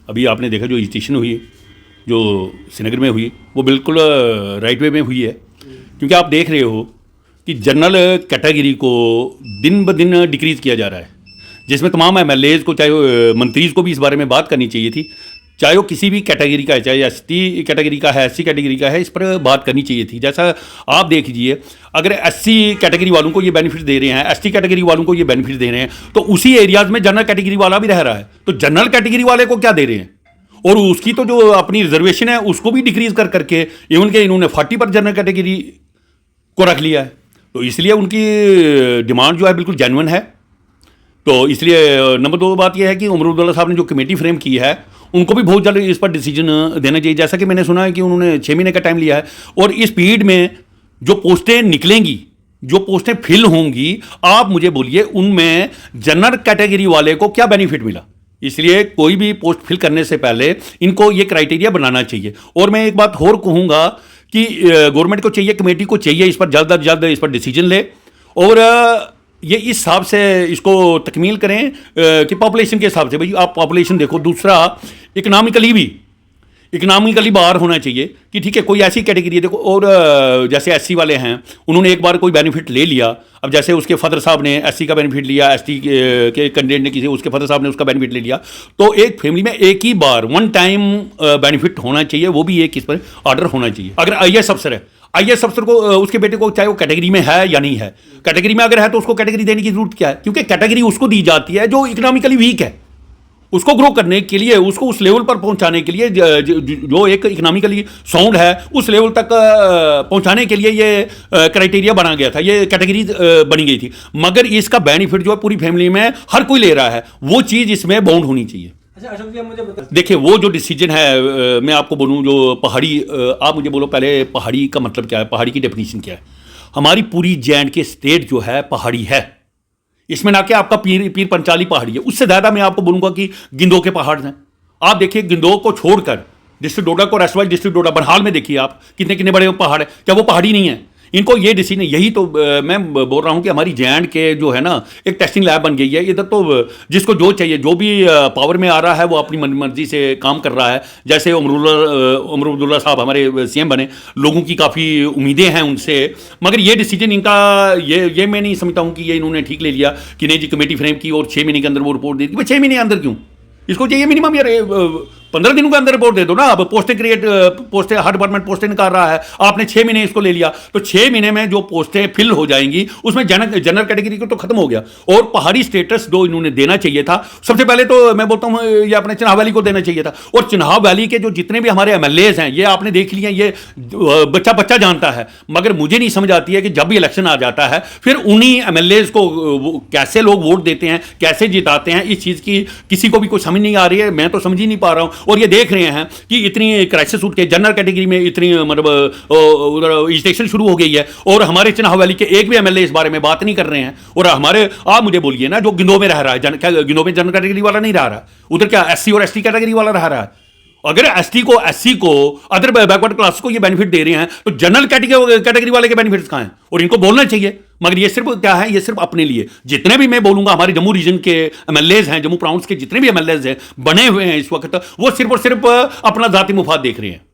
अभी आपने देखा जो एजिटेशन हुई, जो श्रीनगर में हुई, वो बिल्कुल राइट वे में हुई है। क्योंकि आप देख रहे हो कि जनरल कैटेगरी को दिन ब दिन डिक्रीज़ किया जा रहा है, जिसमें तमाम एमएलएज को, चाहे मंत्रीज़ को भी इस बारे में बात करनी चाहिए थी, चाहे वो किसी भी कैटेगरी का है, चाहे एसटी कैटेगरी का है, एससी कैटेगरी का है, इस पर बात करनी चाहिए थी। जैसा आप देख लीजिए, अगर एससी कैटेगरी वालों को ये बेनिफिट दे रहे हैं, एसटी कैटेगरी वालों को ये बेनिफिट दे रहे हैं, तो उसी एरियाज़ में जनरल कैटेगरी वाला भी रह रहा है, तो जनरल कैटेगरी वाले को क्या दे रहे हैं? और उसकी तो जो अपनी रिजर्वेशन है उसको भी डिक्रीज कर करके इवन के इन्होंने 40 पर जनरल कैटेगरी को रख लिया है। तो इसलिए उनकी डिमांड जो है बिल्कुल जेन्युइन है। तो इसलिए नंबर 2 बात यह है कि उमर अब्दुल्ला साहब ने जो कमेटी फ्रेम की है, उनको भी बहुत जल्द इस पर डिसीजन देना चाहिए। जैसा कि मैंने सुना है कि उन्होंने 6 महीने का टाइम लिया है, और इस पीरियड में जो पोस्टें निकलेंगी, जो पोस्टें फिल होंगी, आप मुझे बोलिए उनमें जनरल कैटेगरी वाले को क्या बेनिफिट मिला। इसलिए कोई भी पोस्ट फिल करने से पहले इनको ये क्राइटेरिया बनाना चाहिए। और मैं एक बात और कहूँगा कि गवर्नमेंट को चाहिए, कमेटी को चाहिए, इस पर जल्द अज जल्द इस पर डिसीजन ले, और ये इस हिसाब से इसको तकमील करें कि पॉपुलेशन के हिसाब से। भाई आप पॉपुलेशन देखो। दूसरा, इकनॉमिकली बाहर होना चाहिए कि ठीक है, कोई ऐसी कैटेगरी है देखो, और जैसे एससी वाले हैं, उन्होंने एक बार कोई बेनिफिट ले लिया, अब जैसे उसके फादर साहब ने एससी का बेनिफिट लिया, एसटी के कैंडिडेट ने किसी, उसके फादर साहब ने उसका बेनिफिट ले लिया, तो एक फैमिली में एक ही बार वन टाइम बेनिफिट होना चाहिए, वो भी एक इस पर ऑर्डर होना चाहिए। अगर आईएएस अफसर है, आईएएस अफसर को उसके बेटे को, चाहे वो कैटेगरी में है या नहीं है, कैटेगरी में अगर है तो उसको कैटेगरी देने की जरूरत क्या है? क्योंकि कैटेगरी उसको दी जाती है जो इकोनॉमिकली वीक है, उसको ग्रो करने के लिए, उसको उस लेवल पर पहुंचाने के लिए, जो एक इकोनॉमिकली साउंड है उस लेवल तक पहुंचाने के लिए ये क्राइटेरिया बना गया था, ये कैटेगरी बनी गई थी। मगर इसका बेनिफिट जो है पूरी फैमिली में हर कोई ले रहा है, वो चीज़ इसमें बाउंड होनी चाहिए। अच्छा अशोक जी, मुझे बता देखिए, वो जो डिसीजन है, मैं आपको बोलूँ, जो पहाड़ी, आप मुझे बोलो पहले पहाड़ी का मतलब क्या है, पहाड़ी की डेफिनेशन क्या है? हमारी पूरी जे&के स्टेट जो है पहाड़ी है। इसमें ना कि आपका पीर पंचाली पहाड़ी है, उससे ज़्यादा मैं आपको बोलूँगा कि गिंदो के पहाड़ हैं। आप देखिए, गिंदो को छोड़कर डिस्ट्रिक्ट डोडा को, रेस्ट वाइज डिस्ट्रिक्ट डोडा, बनहाल में देखिए आप कितने कितने बड़े पहाड़ हैं, क्या वो पहाड़ी नहीं है? इनको ये डिसीजन, यही तो मैं बोल रहा हूँ कि हमारी जे&के जो है ना, एक टेस्टिंग लैब बन गई है। इधर तो जिसको जो चाहिए, जो भी पावर में आ रहा है, वो अपनी मर्जी से काम कर रहा है। जैसे उमर अब्दुल्ला साहब हमारे सीएम बने, लोगों की काफ़ी उम्मीदें हैं उनसे, मगर ये डिसीजन इनका, ये मैं नहीं समझता हूँ कि ये इन्होंने ठीक ले लिया कि नहीं जी, कमेटी फ्रेम की और 6 महीने के अंदर वो रिपोर्ट दे दी। भाई 6 महीने के अंदर क्यों? इसको चाहिए मिनिमम यार 15 दिनों के अंदर रिपोर्ट दे दो ना। अब पोस्टें हर डिपार्टमेंट पोस्टें निकाल रहा है, आपने 6 महीने इसको ले लिया, तो 6 महीने में जो पोस्टें फिल हो जाएंगी उसमें जनरल कैटेगरी को तो खत्म हो गया। और पहाड़ी स्टेटस जो इन्होंने देना चाहिए था, सबसे पहले तो मैं बोलता हूँ ये अपने चिनाब वैली को देना चाहिए था। और चिनाब वैली के जो जितने भी हमारे एमएलएज हैं, ये आपने देख लिया, ये बच्चा जानता है, मगर मुझे नहीं समझ आती है कि जब भी इलेक्शन आ जाता है फिर उन्हीं एमएलएज को कैसे लोग वोट देते हैं, कैसे जिताते हैं, इस चीज़ की किसी को भी कुछ समझ नहीं आ रही है। मैं तो समझ ही नहीं पा रहा हूँ। और ये देख रहे हैं कि इतनी क्राइसिस उठ के जनरल कैटेगरी में इतनी मतलब उधर एजिटेशन शुरू हो गई है, और हमारे चिनाब वैली के एक भी एमएलए इस बारे में बात नहीं कर रहे हैं। और हमारे, आप मुझे बोलिए ना, जो गिंदो में रह रहा है, क्या गिंदो में जनरल कैटेगरी वाला नहीं रह रहा? उधर क्या एससी और एसटी कैटेगरी वाला रह रहा है? अगर एससी को अदर बैकवर्ड क्लास को ये बेनिफिट दे रहे हैं, तो जनरल कैटेगरी वाले के बेनिफिट्स कहाँ हैं? और इनको बोलना चाहिए। मगर ये सिर्फ क्या है, ये सिर्फ अपने लिए। जितने भी मैं बोलूंगा हमारे जम्मू रीजन के एमएलएज हैं, जम्मू प्राउंस के जितने भी एमएलएज हैं बने हुए हैं इस वक्त, वो सिर्फ और सिर्फ अपना जाती मुफाद देख रहे हैं।